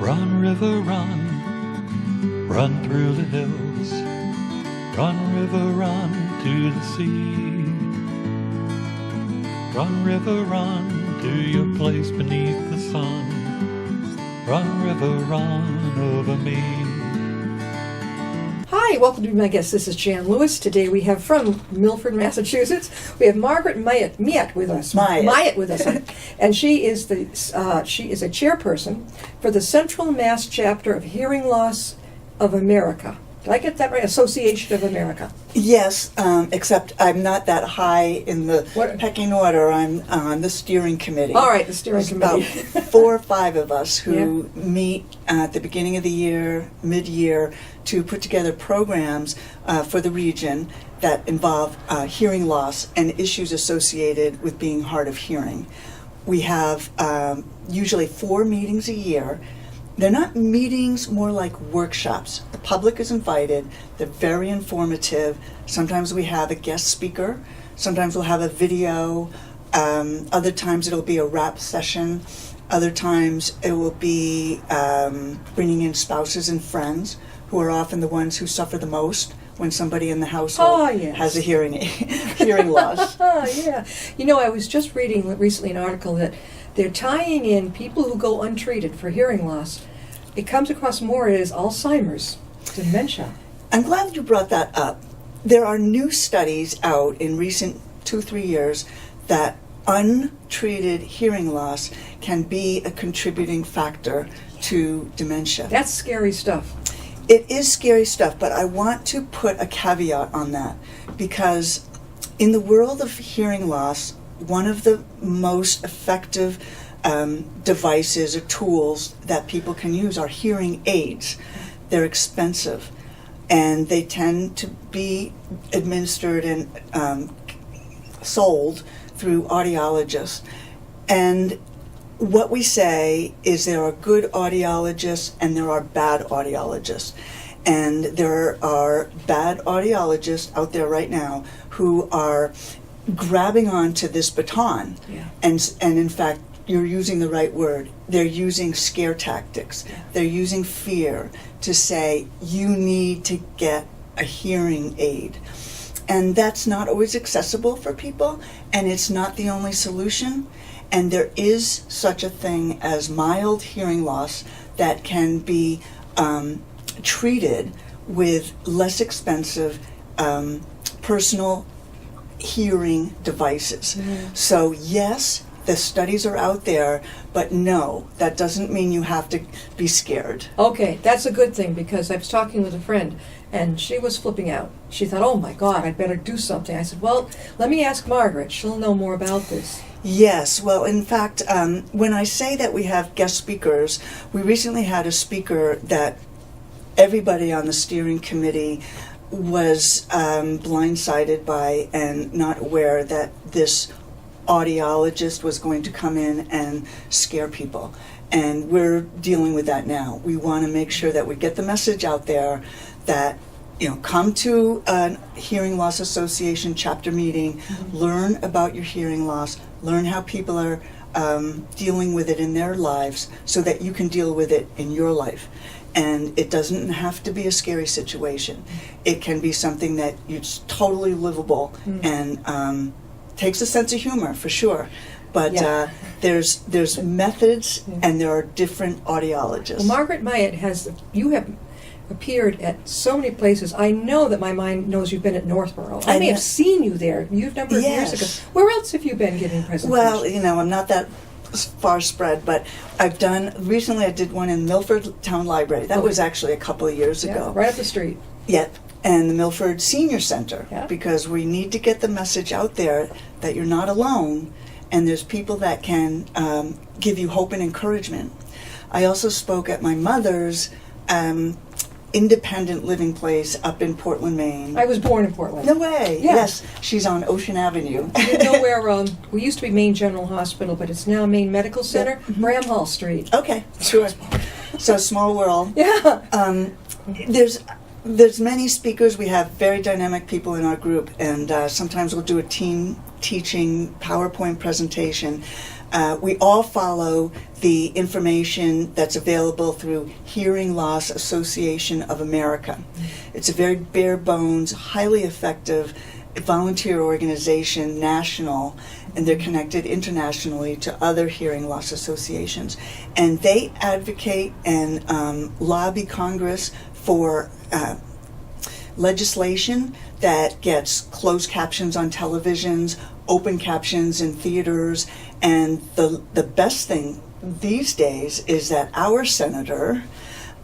Run, river, run, run through the hills. Run, river, run to the sea. Run, river, run to your place beneath the sun. Run, river, run over me. Hi, welcome to my guest. This is Jan Lewis. Today we have from Milford, Massachusetts, we have Margaret Myatt with us. Myatt with us, and she is a chairperson for the Central Mass Chapter of Hearing Loss of America. Did I get that right? Association of America. Yes, except I'm not that high in the pecking order. I'm on the steering committee. All right, the steering committee. About 4 or 5 of us who meet at the beginning of the year, mid-year, to put together programs for the region that involve hearing loss and issues associated with being hard of hearing. We have usually 4 meetings a year. They're not meetings, more like workshops. The public is invited. They're very informative. Sometimes we have a guest speaker. Sometimes we'll have a video. Other times it'll be a rap session. Other times it will be bringing in spouses and friends, who are often the ones who suffer the most when somebody in the household has a hearing loss. Yeah. You know, I was just reading recently an article that they're tying in people who go untreated for hearing loss. It comes across more as Alzheimer's, dementia. I'm glad you brought that up. There are new studies out in recent 2-3 years that untreated hearing loss can be a contributing factor to dementia. That's scary stuff. It is scary stuff, but I want to put a caveat on that, because in the world of hearing loss, one of the most effective devices or tools that people can use are hearing aids. They're expensive, and they tend to be administered and sold through audiologists. And what we say is there are good audiologists and there are bad audiologists. And there are bad audiologists out there right now who are grabbing onto this baton. Yeah. And in fact, you're using the right word. They're using scare tactics. Yeah. They're using fear to say, you need to get a hearing aid. And that's not always accessible for people, and it's not the only solution. And there is such a thing as mild hearing loss that can be treated with less expensive personal hearing devices. Mm-hmm. So yes, the studies are out there, but no, that doesn't mean you have to be scared. Okay, that's a good thing, because I was talking with a friend and she was flipping out. She thought, oh my God, I'd better do something. I said, well, let me ask Margaret. She'll know more about this. Yes, well, in fact, when I say that we have guest speakers, we recently had a speaker that everybody on the steering committee was blindsided by and not aware that this audiologist was going to come in and scare people. And we're dealing with that now. We want to make sure that we get the message out there that, come to a Hearing Loss Association chapter meeting, learn about your hearing loss, learn how people are dealing with it in their lives so that you can deal with it in your life. And it doesn't have to be a scary situation. It can be something that it's totally livable and takes a sense of humor, for sure. But there's methods, and there are different audiologists. Well, Margaret Myatt, you have appeared at so many places. I know that my mind knows you've been at Northborough. I may have seen you there. You've a number of years ago. Where else have you been giving presentations? Well, I'm not that far spread, but recently I did one in Milford Town Library. That was actually a couple of years ago. Right up the street. Yep. And the Milford Senior Center, because we need to get the message out there that you're not alone, and there's people that can give you hope and encouragement. I also spoke at my mother's independent living place up in Portland, Maine. I was born in Portland. No way. Yeah. Yes, she's on Ocean Avenue. You know where we used to be Maine General Hospital, but it's now Maine Medical Center, Bramhall Street. Okay, sure. So small world. Yeah. There's there's many speakers. We have very dynamic people in our group, and sometimes we'll do a team teaching PowerPoint presentation. We all follow the information that's available through Hearing Loss Association of America. It's a very bare bones, highly effective volunteer organization, national, and they're connected internationally to other hearing loss associations. And they advocate and lobby Congress for legislation that gets closed captions on televisions, open captions in theaters, and the best thing these days is that our senator,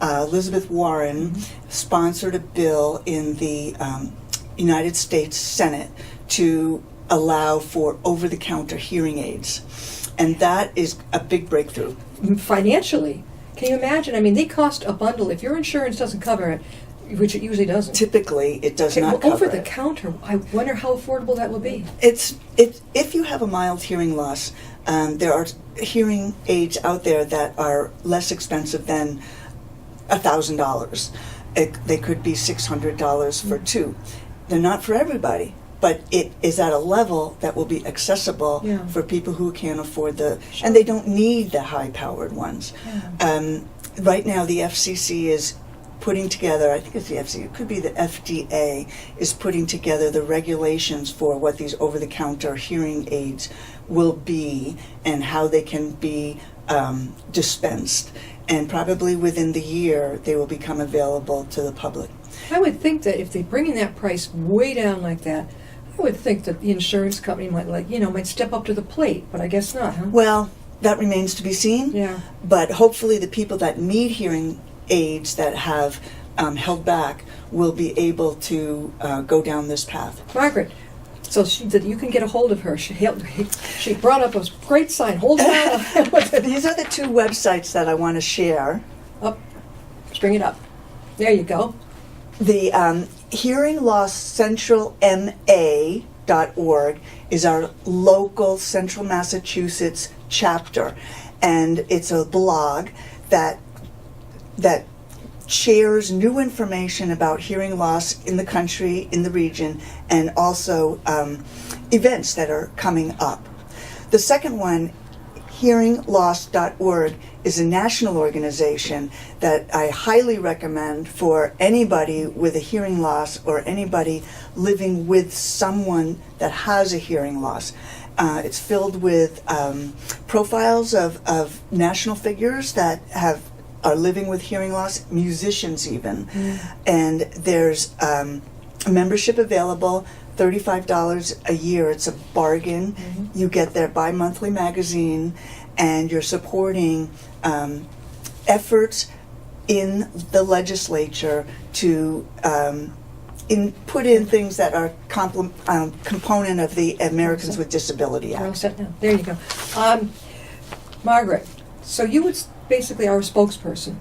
Elizabeth Warren, sponsored a bill in the United States Senate to allow for over-the-counter hearing aids. And that is a big breakthrough. Financially, can you imagine? I mean, they cost a bundle. If your insurance doesn't cover it, which it usually doesn't. Typically, it does not cover over the counter, I wonder how affordable that will be. If you have a mild hearing loss, there are hearing aids out there that are less expensive than $1,000. They could be $600 for two. They're not for everybody, but it is at a level that will be accessible for people who can't afford and they don't need the high-powered ones. Yeah. Right now, the FCC is putting together, I think it's the FCC, it could be the FDA, is putting together the regulations for what these over-the-counter hearing aids will be and how they can be dispensed. And probably within the year, they will become available to the public. I would think that if they bring in that price way down like that, I would think that the insurance company might step up to the plate, but I guess not, huh? Well, that remains to be seen. Yeah. But hopefully the people that need hearing aids that have held back will be able to go down this path. Margaret, so you can get a hold of her. She brought up a great sign. Hold it out. These are the two websites that I want to share. Up. Let's bring it up. There you go. The Hearing Loss Central MA.org is our local Central Massachusetts chapter, and it's a blog that shares new information about hearing loss in the country, in the region, and also events that are coming up. The second one, hearingloss.org, is a national organization that I highly recommend for anybody with a hearing loss or anybody living with someone that has a hearing loss. It's filled with profiles of national figures that are living with hearing loss, musicians even. And there's a membership available, $35 a year. It's a bargain. You get their bi-monthly magazine, and you're supporting efforts in the legislature to put in things that are component of the Americans with Disability Act. We're all set now. There you go. Margaret, so you basically are a spokesperson.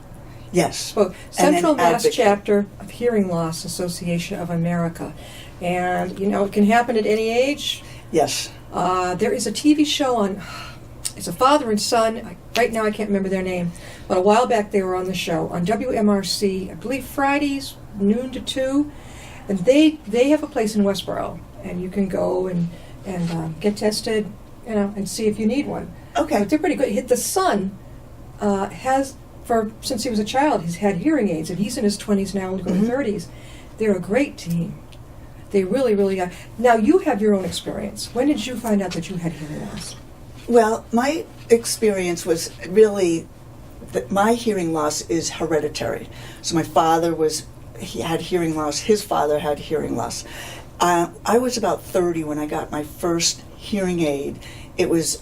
Yes. Central Mass Chapter of Hearing Loss Association of America. And, it can happen at any age. Yes. There is a TV show on, it's a father and son. Right now I can't remember their name. But a while back they were on the show on WMRC, I believe Fridays, noon to 2. And they have a place in Westboro. And you can go and get tested, and see if you need one. Okay. But they're pretty good. The son since he was a child, he's had hearing aids, and he's in his 20s now and going to 30s. They're a great team. They really, really are. Now, you have your own experience. When did you find out that you had hearing loss? Well, my experience was really that my hearing loss is hereditary. So my father had hearing loss. His father had hearing loss. I was about 30 when I got my first hearing aid. It was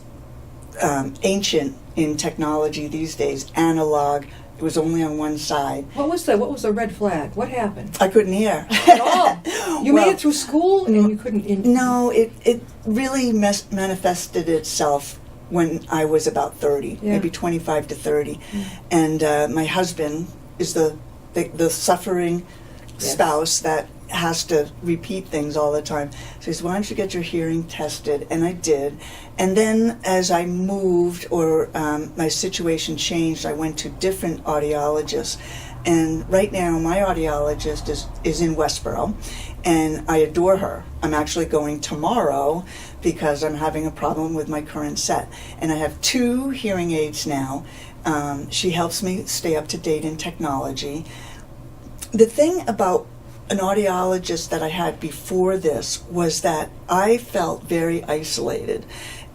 ancient in technology these days, analog. It was only on one side. What was the red flag? What happened? I couldn't hear. At all? You made it through school and you couldn't... No, it really manifested itself when I was about 30, maybe 25 to 30. And my husband is the suffering spouse that has to repeat things all the time. So he says, why don't you get your hearing tested? And I did. And then as I moved or my situation changed, I went to different audiologists. And right now, my audiologist is in Westboro, and I adore her. I'm actually going tomorrow because I'm having a problem with my current set. And I have 2 hearing aids now. She helps me stay up to date in technology. The thing about an audiologist that I had before this was that I felt very isolated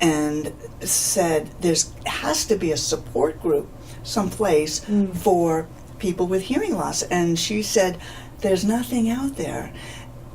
and said there has to be a support group someplace for people with hearing loss. And she said, there's nothing out there.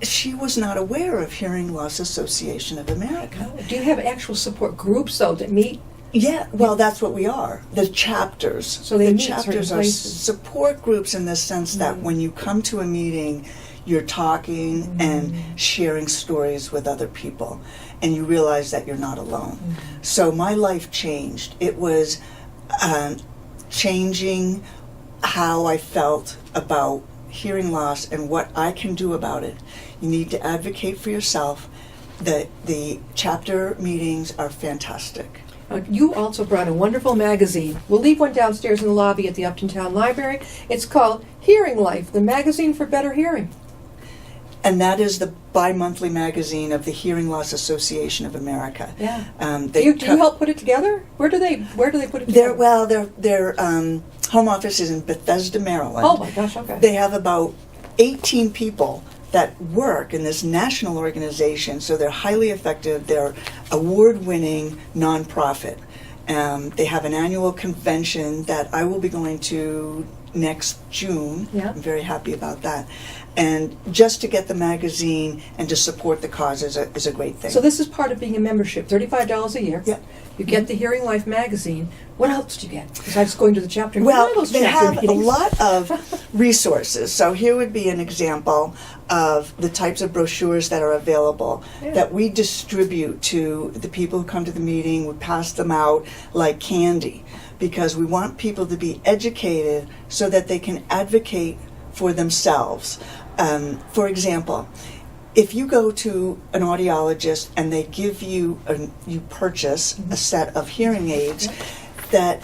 She was not aware of Hearing Loss Association of America. Do you have actual support groups, though, that meet? Yeah, well, that's what we are. The chapters. So they the meet chapters certain are places. support groups in the sense that when you come to a meeting, you're talking and sharing stories with other people, and you realize that you're not alone. So my life changed. It was changing how I felt about hearing loss and what I can do about it. You need to advocate for yourself. The chapter meetings are fantastic. You also brought a wonderful magazine. We'll leave one downstairs in the lobby at the Upton Town Library. It's called Hearing Life, the magazine for better hearing. And that is the bi-monthly magazine of the Hearing Loss Association of America. Yeah. Do you help put it together? Where do they put it together? Their home office is in Bethesda, Maryland. Oh my gosh, okay. They have about 18 people that work in this national organization, so they're highly effective. They're award-winning nonprofit. They have an annual convention that I will be going to next June. Yeah. I'm very happy about that. And just to get the magazine and to support the cause is a great thing. So this is part of being a membership, $35 a year. Yeah. You get the Hearing Life magazine. What else do you get besides going to the chapter? Well, they have a lot of resources. So here would be an example of the types of brochures that are available that we distribute to the people who come to the meeting. We pass them out like candy because we want people to be educated so that they can advocate for themselves. For example, if you go to an audiologist and they give you, you purchase a set of hearing aids that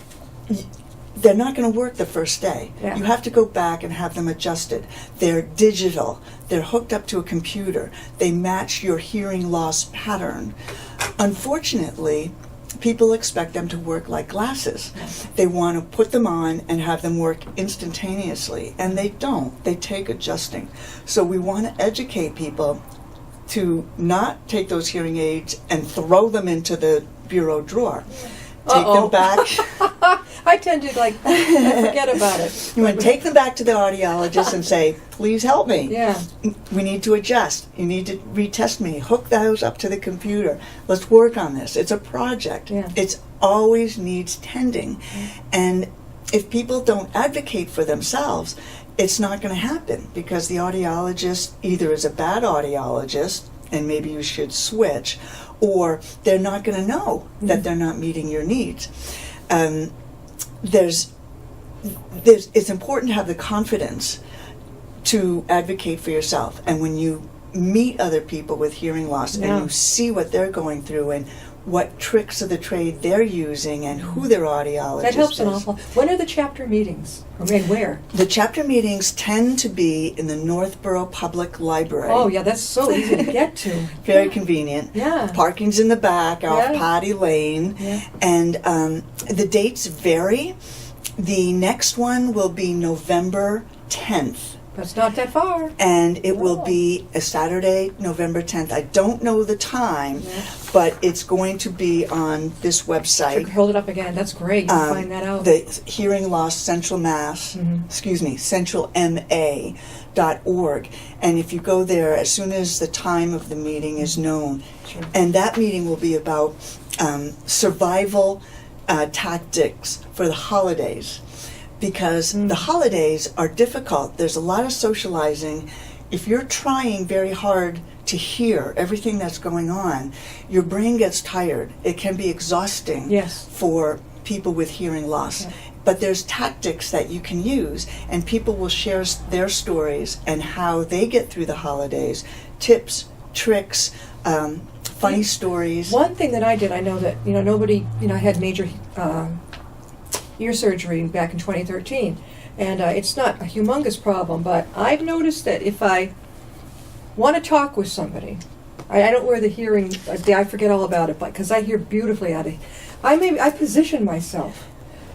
they're not going to work the first day. Yeah. You have to go back and have them adjusted. They're digital. They're hooked up to a computer. They match your hearing loss pattern. Unfortunately, people expect them to work like glasses. They want to put them on and have them work instantaneously, and they don't. They take adjusting. So we want to educate people to not take those hearing aids and throw them into the bureau drawer. Take them back. I tend to forget about it. You want to take them back to the audiologist and say, please help me. Yeah. We need to adjust. You need to retest me. Hook those up to the computer. Let's work on this. It's a project. Yeah. It always needs tending. And if people don't advocate for themselves, it's not going to happen because the audiologist either is a bad audiologist and maybe you should switch, or they're not going to know that they're not meeting your needs. It's important to have the confidence to advocate for yourself. And when you meet other people with hearing loss and you see what they're going through and what tricks of the trade they're using and who their audiologist that helps is. an awful. When are the chapter meetings? And where? The chapter meetings tend to be in the Northborough Public Library. Oh, yeah, that's so easy to get to. Very convenient. Yeah. Parking's in the back off Potty Lane. Yeah. And the dates vary. The next one will be November 10th. That's not that far. And it will be a Saturday, November 10th. I don't know the time, but it's going to be on this website. Hold it up again. That's great. You can find that out. The Hearing Loss Central Mass, centralma.org. And if you go there, as soon as the time of the meeting is known, and that meeting will be about survival tactics for the holidays. Because the holidays are difficult. There's a lot of socializing. If you're trying very hard to hear everything that's going on, your brain gets tired. It can be exhausting for people with hearing loss. Yeah. But there's tactics that you can use, and people will share their stories and how they get through the holidays, tips, tricks, funny stories. One thing that I did, I know that nobody, I had major ear surgery back in 2013, And it's not a humongous problem, but I've noticed that if I want to talk with somebody, I don't wear the hearing, I forget all about it, but because I hear beautifully out of it. I position myself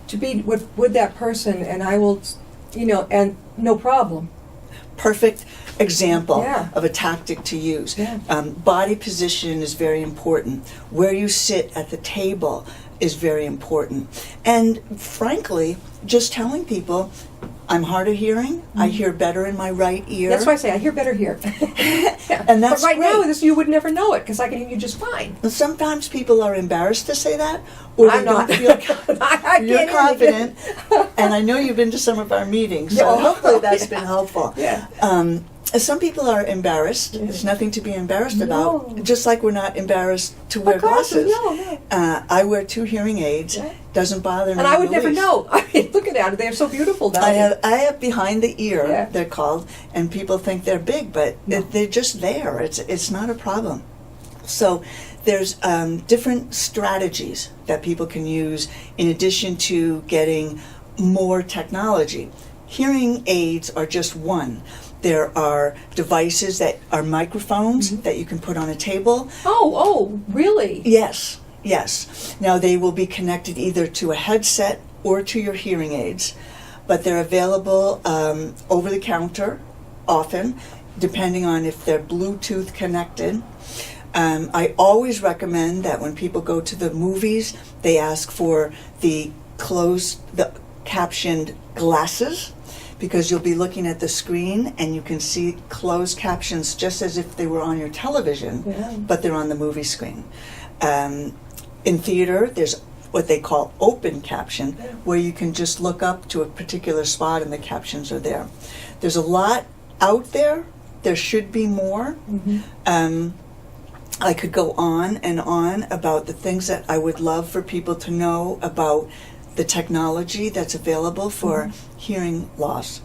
to be with that person, and I will, and no problem. Perfect example Yeah. of a tactic to use. Yeah. Body position is very important. Where you sit at the table is very important. And frankly, just telling people, I'm hard of hearing. I hear better in my right ear. That's why I say I hear better here. Yeah. And that's but right great. now, you would never know it because I can hear you just fine. And sometimes people are embarrassed to say that, or I'm they not. don't feel I you're can't confident. And I know you've been to some of our meetings, so Yeah. hopefully that's been helpful. Yeah. Some people are embarrassed. Yeah. There's nothing to be embarrassed No. about. Just like we're not embarrassed to wear glasses. No. I wear 2 hearing aids. Yeah. Doesn't bother me. And I would in the never least. know. I mean, looking at it, they're so beautiful down I have behind the ear. Yeah. They're called, and people think they're big, but No. they're just there. It's not a problem. So there's different strategies that people can use in addition to getting more technology. Hearing aids are just one. There are devices that are microphones that you can put on a table. Oh, really? Yes. Now they will be connected either to a headset or to your hearing aids, but they're available over the counter often, depending on if they're Bluetooth connected. I always recommend that when people go to the movies, they ask for the captioned glasses, because you'll be looking at the screen and you can see closed captions just as if they were on your television, Yeah. but they're on the movie screen. In theater, there's what they call open caption, where you can just look up to a particular spot and the captions are there. There's a lot out there. There should be more. I could go on and on about the things that I would love for people to know about the technology that's available for hearing loss.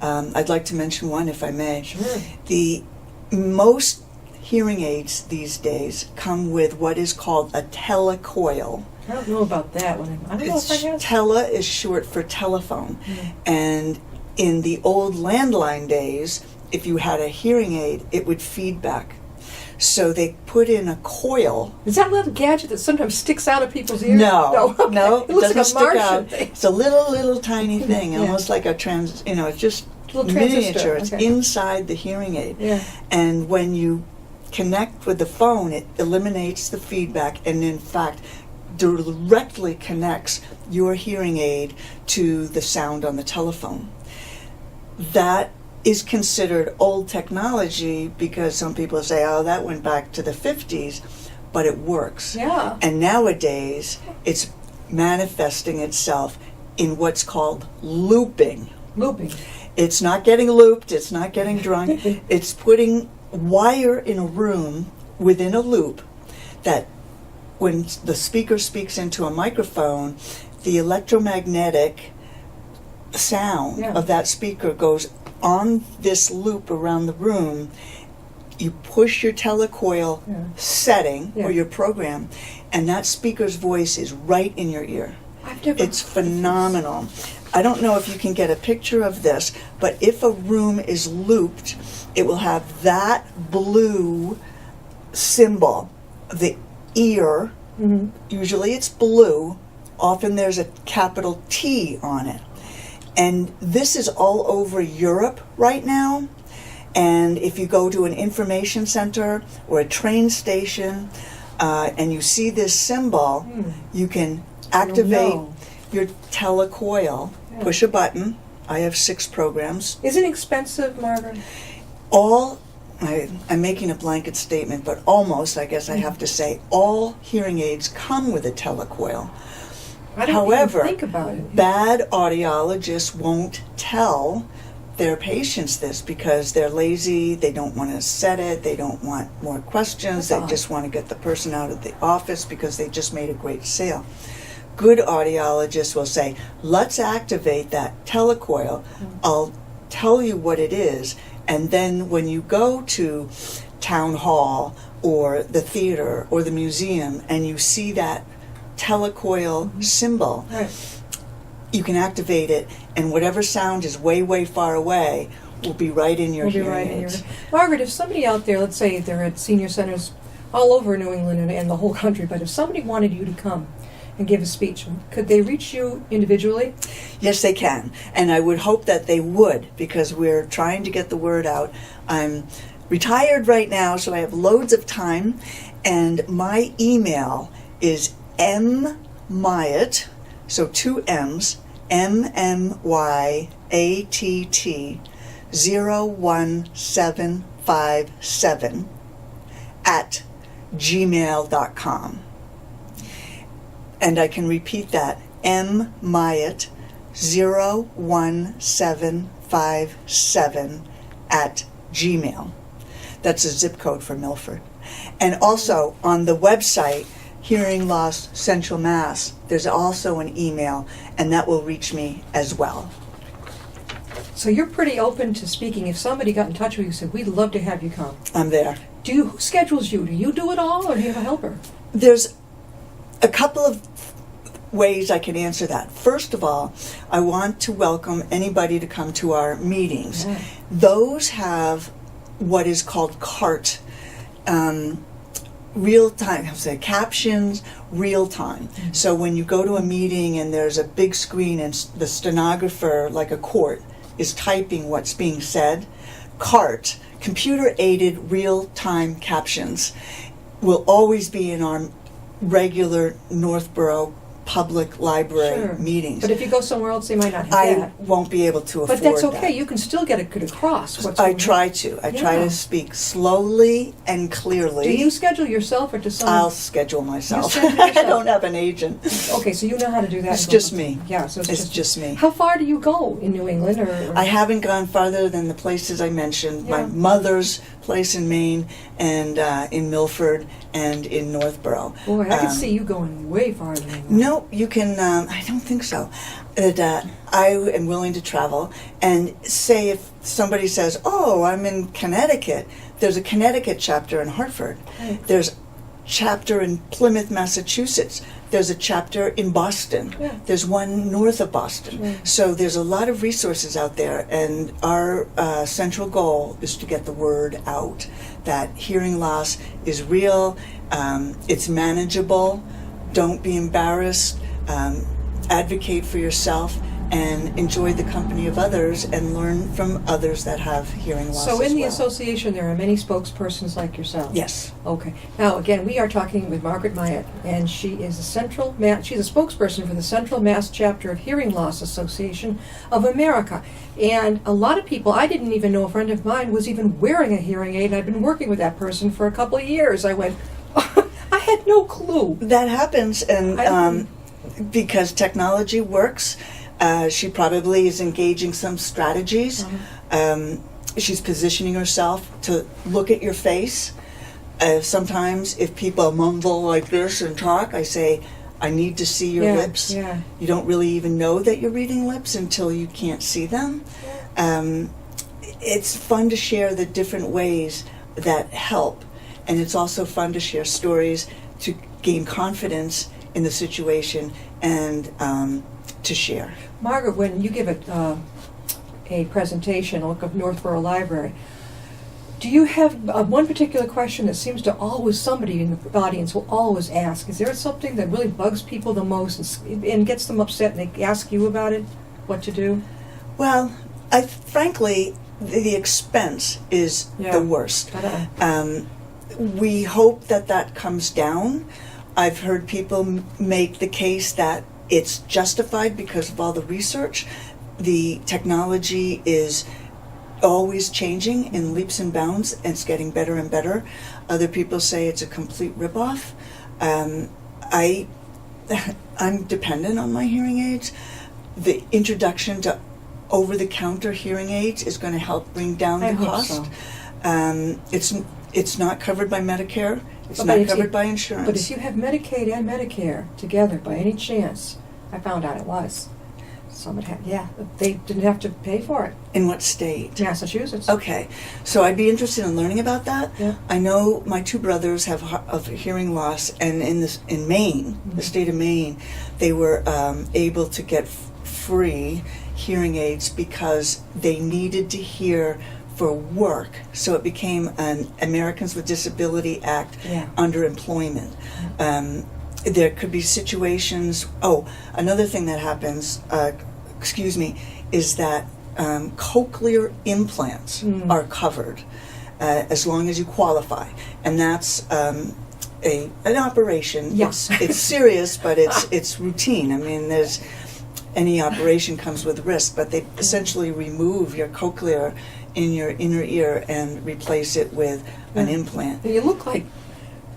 I'd like to mention one, if I may. Sure. The most hearing aids these days come with what is called a telecoil. I don't know about that one. I don't know if I have. Tele is short for telephone. And in the old landline days, if you had a hearing aid, it would feedback. So they put in a coil. Is that little gadget that sometimes sticks out of people's ears? No, okay. no, It looks like doesn't a stick Martian out. thing. It's a little tiny thing, Yeah. almost like a it's just Little transistor, miniature. It's okay. inside the hearing aid. Yeah. And when you connect with the phone, it eliminates the feedback and in fact directly connects your hearing aid to the sound on the telephone. That is considered old technology because some people say, oh, that went back to the 50s, but it works. Yeah. And nowadays, it's manifesting itself in what's called looping. Looping. It's not getting looped, it's not getting drunk, it's putting wire in a room within a loop that when the speaker speaks into a microphone, the electromagnetic sound Yeah. of that speaker goes on this loop around the room. You push your telecoil setting Yeah. or your program, and that speaker's voice is right in your ear. I've never. It's phenomenal. I don't know if you can get a picture of this, but if a room is looped, it will have that blue symbol, the ear. Usually it's blue. Often there's a capital T on it. And this is all over Europe right now. And if you go to an information center or a train station and you see this symbol, you can activate know. your telecoil, push a button. I have 6 programs. Is it expensive, Margaret? I'm making a blanket statement, but almost, I guess I have to say, all hearing aids come with a telecoil. I don't However, even think about it. bad audiologists won't tell their patients this because they're lazy, they don't want to set it, they don't want more questions, That's they odd. just want to get the person out of the office because they just made a great sale. Good audiologists will say, let's activate that telecoil, I'll tell you what it is, and then when you go to town hall or the theater or the museum and you see that telecoil symbol, Right. you can activate it, and whatever sound is way, way far away will be right in your hearing aids. Margaret, if somebody out there, let's say they're at senior centers all over New England and the whole country, but if somebody wanted you to come and give a speech, could they reach you individually? Yes, they can. And I would hope that they would, because we're trying to get the word out. I'm retired right now, so I have loads of time. And my email is Myatt, so 2 M's, MMYATT 01757 at gmail.com. And I can repeat that, Myatt 01757 at Gmail. That's a zip code for Milford. And also on the website, Hearing Loss Central Mass, there's also an email, and that will reach me as well. So you're pretty open to speaking. If somebody got in touch with you and said, we'd love to have you come. I'm there. Who schedules you? Do you do it all, or do you have a helper? There's a couple of ways I can answer that. First of all, I want to welcome anybody to come to our meetings. Yeah. Those have what is called CART, real time, I'll say captions, real time. Mm-hmm. So when you go to a meeting and there's a big screen and the stenographer, like a court, is typing what's being said, CART, computer aided real time captions, will always be in our regular Northborough Public Library meetings. But if you go somewhere else, they might not have I that. won't be able to afford But that's okay. that. You can still get it across. I try to. I try Yeah. to speak slowly and clearly. Do you schedule yourself, or does someone? I'll schedule myself. You schedule I yourself? don't have an agent. Okay, so you know how to do that. It's just me. Yeah, so It's just me. How far do you go in New England? Or I haven't gone farther than the places I mentioned. Yeah. My mother's place in Maine, and in Milford, and in Northborough. Boy, I could see you going way farther than that. No, you can. I don't think so. That I am willing to travel, and say if somebody says, "Oh, I'm in Connecticut," there's a Connecticut chapter in Hartford. Right. There's a chapter in Plymouth, Massachusetts. There's a chapter in Boston. Yeah. There's one north of Boston. Right. So there's a lot of resources out there, and our central goal is to get the word out that hearing loss is real, it's manageable, don't be embarrassed, advocate for yourself, and enjoy the company of others and learn from others that have hearing loss So in as the well. association, there are many spokespersons like yourself. Yes. Okay. Now, again, we are talking with Margaret Myatt, and she is she's a spokesperson for the Central Mass Chapter of Hearing Loss Association of America. And a lot of people, I didn't even know a friend of mine was even wearing a hearing aid, and I've been working with that person for a couple of years. I went, I had no clue. That happens, and because technology works, she probably is engaging some strategies. She's positioning herself to look at your face. Sometimes if people mumble like this and talk, I say, I need to see your lips. Yeah. You don't really even know that you're reading lips until you can't see them. It's fun to share the different ways that help, and it's also fun to share stories to gain confidence in the situation and to share. Margaret, when you give a presentation of Northborough Library, do you have one particular question that seems to always, somebody in the audience will always ask? Is there something that really bugs people the most and gets them upset, and they ask you about it, what to do? Well, frankly, the expense is the worst. We hope that comes down. I've heard people make the case that it's justified because of all the research. The technology is always changing in leaps and bounds, and it's getting better and better. Other people say it's a complete ripoff. I'm dependent on my hearing aids. The introduction to over-the-counter hearing aids is going to help bring down the cost. So. It's not covered by Medicare. It's not covered by insurance. But if you have Medicaid and Medicare together, by any chance, I found out it was. Someone had, they didn't have to pay for it. In what state? Massachusetts. Okay, so I'd be interested in learning about that. Yeah. I know my two brothers have hearing loss, and in Maine, the state of Maine, they were able to get free hearing aids because they needed to hear for work. So it became an Americans with Disability Act underemployment. There could be situations. Oh, another thing that happens, is that cochlear implants are covered as long as you qualify, and that's an operation. Yes. It's serious, but it's routine. I mean, any operation comes with risk, but they essentially remove your cochlear in your inner ear and replace it with an implant. And you look like,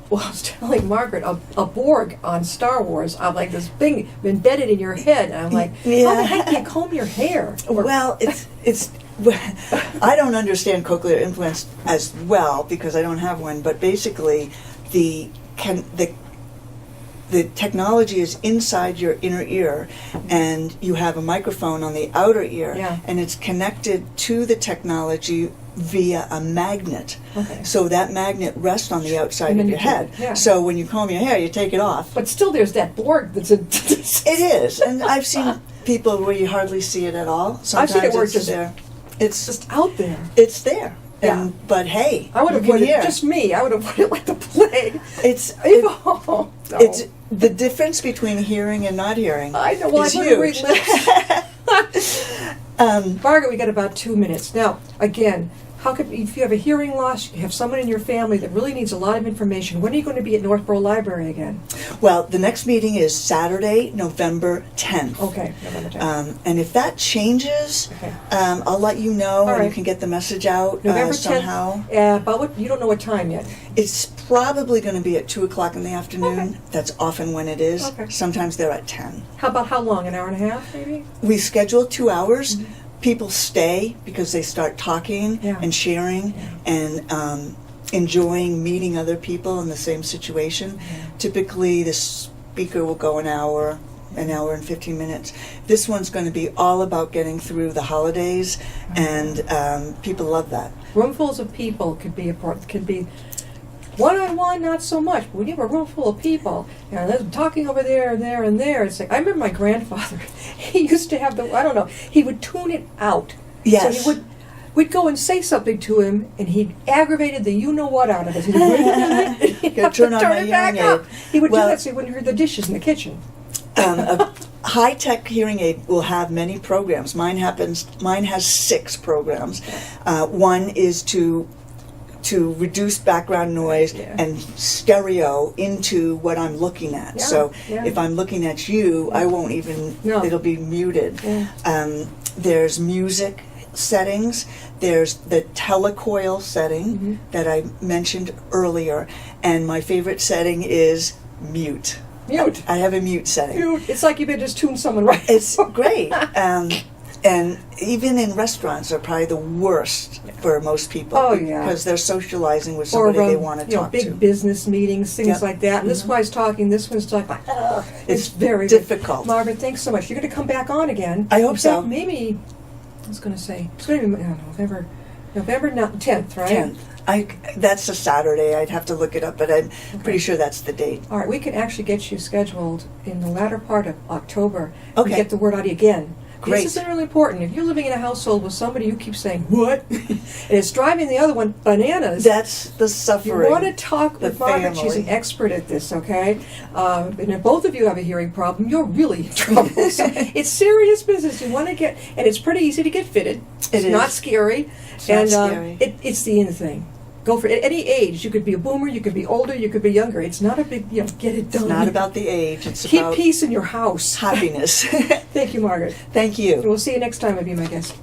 well, I was telling Margaret, a Borg on Star Wars. I'm like this thing embedded in your head, and I'm like, how the heck do you comb your hair? Well, it's. I don't understand cochlear implants as well because I don't have one. But basically, the technology is inside your inner ear, and you have a microphone on the outer ear, and it's connected to the technology via a magnet. Okay. So that magnet rests on the outside of your head. Yeah. So when you comb your hair, you take it off. But still, there's that Borg that's It is, and I've seen people where you hardly see it at all. Sometimes I've seen it where it's just there. It's just out there. It's there. Yeah. But hey, I would you avoid can it. hear. Just me. I would avoid it like the plague. It's No. the difference between hearing and not hearing. I know. Well, is I put huge. lips. Margaret, we got about 2 minutes now. Again, if you have a hearing loss, you have someone in your family that really needs a lot of information. When are you going to be at Northborough Library again? Well, the next meeting is Saturday, November 10th. Okay, November 10th. And if that changes, I'll let you know, and you can get the message out November 10th. somehow. About what? You don't know what time yet. It's probably going to be at 2 o'clock in the afternoon. Okay. That's often when it is. Okay. Sometimes they're at 10. How long? An hour and a half, maybe? We schedule 2 hours. People stay because they start talking and sharing and enjoying meeting other people in the same situation. Typically, the speaker will go an hour and 15 minutes. This one's going to be all about getting through the holidays, and people love that. Roomfuls of people could be important. Could be one-on-one, not so much. But when you have a room full of people, and they're talking over there and there and there, it's like, I remember my grandfather, he used to have he would tune it out. Yes. So we'd go and say something to him, and he aggravated the you-know-what out of us. He'd wait a minute, he'd have to turn on turn my it back hearing up. aid. He would do Well- that so he wouldn't hear the dishes in the kitchen. A high-tech hearing aid will have many programs. Mine has 6 programs. One is to reduce background noise and stereo into what I'm looking at. So if I'm looking at you, I won't even, it'll be muted. There's music settings. There's the telecoil setting that I mentioned earlier. And my favorite setting is mute. Mute. I have a mute setting. Mute. It's like you could just tune someone right. It's great. And even in restaurants are probably the worst for most people. Oh, yeah. Because they're socializing with somebody they want to talk big to. business meetings, things like that. And this guy's talking, this one's talking. It's very difficult. Margaret, thanks so much. You're going to come back on again. I hope In so. fact, maybe, I was going to say, it's going to be November 10th, right? 10th. That's a Saturday. I'd have to look it up, but I'm pretty sure that's the date. All right, we can actually get you scheduled in the latter part of October. Okay. We get the word out again. Great. This is really important. If you're living in a household with somebody who keeps saying, what? And it's driving the other one bananas. That's the suffering. You want to talk with Margaret. She's an family. expert at this, okay? And if both of you have a hearing problem, you're really in trouble. So it's serious business. You want to get, and it's pretty easy to get fitted. It's It not is. scary. It's not scary. It's the in thing. Go for it. At any age. You could be a boomer, you could be older, you could be younger. It's not a big, get it done. It's not about the age. It's Keep about peace in your house. happiness. Thank you, Margaret. Thank you. We'll see you next time. I'll be my guest.